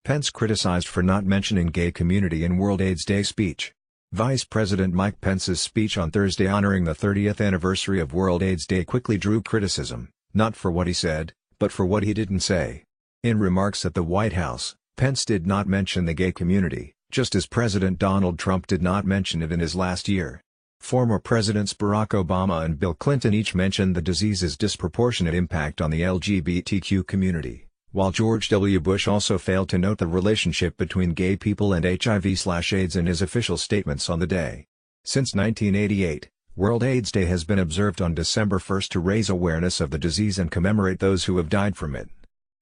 Pence criticized for not mentioning gay community in World AIDS Day speech. Vice President Mike Pence's speech on Thursday honoring the 30th anniversary of World AIDS Day quickly drew criticism, not for what he said, but for what he didn't say. In remarks at the White House, Pence did not mention the gay community, just as President Donald Trump did not mention it in his last year. Former Presidents Barack Obama and Bill Clinton each mentioned the disease's disproportionate impact on the LGBTQ community, while George W. Bush also failed to note the relationship between gay people and HIV/AIDS in his official statements on the day. Since 1988, World AIDS Day has been observed on December 1 to raise awareness of the disease and commemorate those who have died from it.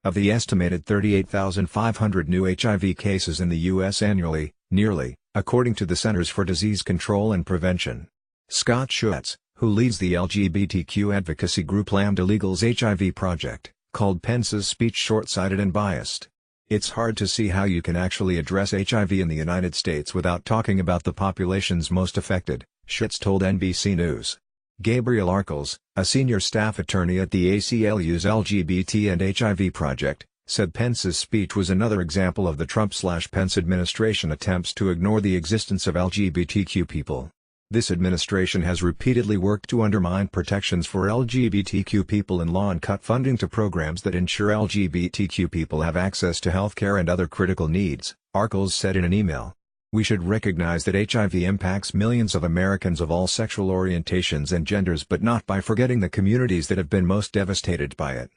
Of the estimated 38,500 new HIV cases in the U.S. annually, nearly, according to the Centers for Disease Control and Prevention. Scott Schutz, who leads the LGBTQ advocacy group Lambda Legal's HIV Project, called Pence's speech short-sighted and biased. "It's hard to see how you can actually address HIV in the United States without talking about the populations most affected," Schutz told NBC News. Gabriel Arkels, a senior staff attorney at the ACLU's LGBT and HIV Project, said Pence's speech was another example of the Trump/Pence administration attempts to ignore the existence of LGBTQ people. This administration has repeatedly worked to undermine protections for LGBTQ people in law and cut funding to programs that ensure LGBTQ people have access to health care and other critical needs, Arkels said in an email. "We should recognize that HIV impacts millions of Americans of all sexual orientations and genders, but not by forgetting the communities that have been most devastated by it."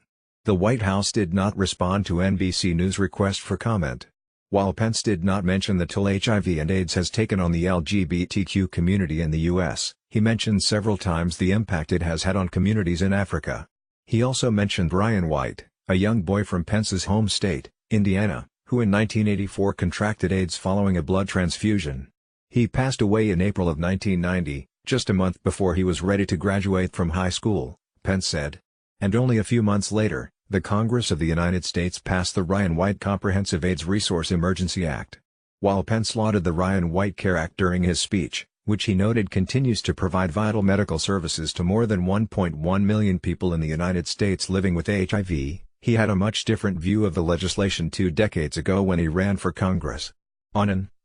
The White House did not respond to NBC News' request for comment. While Pence did not mention the toll HIV and AIDS has taken on the LGBTQ community in the U.S., he mentioned several times the impact it has had on communities in Africa. He also mentioned Ryan White, a young boy from Pence's home state, Indiana, who in 1984 contracted AIDS following a blood transfusion. He passed away in April of 1990, just a month before he was ready to graduate from high school, Pence said. And only a few months later, the Congress of the United States passed the Ryan White Comprehensive AIDS Resource Emergency Act. While Pence lauded the Ryan White Care Act during his speech, which he noted continues to provide vital medical services to more than 1.1 million people in the United States living with HIV, he had a much different view of the legislation 2 decades ago when he ran for Congress.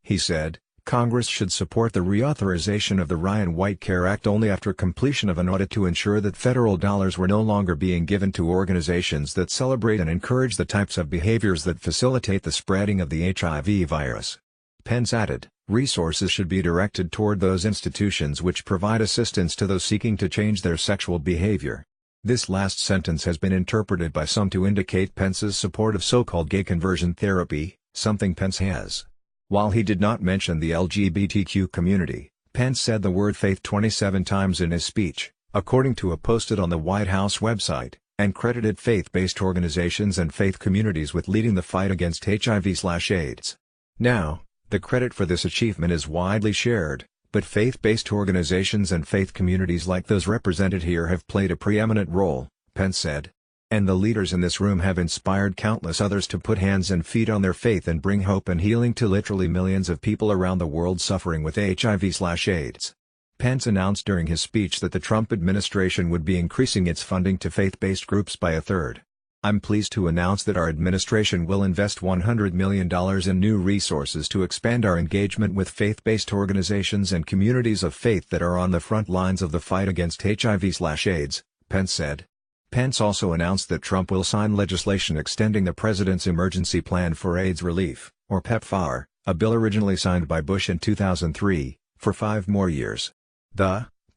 He said, Congress should support the reauthorization of the Ryan White Care Act only after completion of an audit to ensure that federal dollars were no longer being given to organizations that celebrate and encourage the types of behaviors that facilitate the spreading of the HIV virus. Pence added, resources should be directed toward those institutions which provide assistance to those seeking to change their sexual behavior. This last sentence has been interpreted by some to indicate Pence's support of so-called gay conversion therapy, something Pence has. While he did not mention the LGBTQ community, Pence said the word faith 27 times in his speech, according to a posted on the White House website, and credited faith-based organizations and faith communities with leading the fight against HIV/AIDS. Now, the credit for this achievement is widely shared, but faith-based organizations and faith communities like those represented here have played a preeminent role, Pence said. And the leaders in this room have inspired countless others to put hands and feet on their faith and bring hope and healing to literally millions of people around the world suffering with HIV/AIDS. Pence announced during his speech that the Trump administration would be increasing its funding to faith-based groups by a third. "I'm pleased to announce that our administration will invest $100 million in new resources to expand our engagement with faith-based organizations and communities of faith that are on the front lines of the fight against HIV/AIDS, Pence said. Pence also announced that Trump will sign legislation extending the President's Emergency Plan for AIDS Relief, or PEPFAR, a bill originally signed by Bush in 2003, for 5 more years.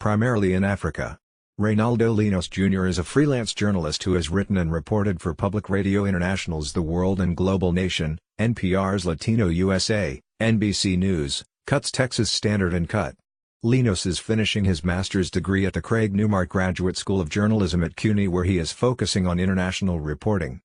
Primarily in Africa. Reynaldo Linos Jr. is a freelance journalist who has written and reported for Public Radio International's The World and Global Nation, NPR's Latino USA, NBC News, Cut's Texas Standard and Cut. Linos is finishing his master's degree at the Craig Newmark Graduate School of Journalism at CUNY, where he is focusing on international reporting.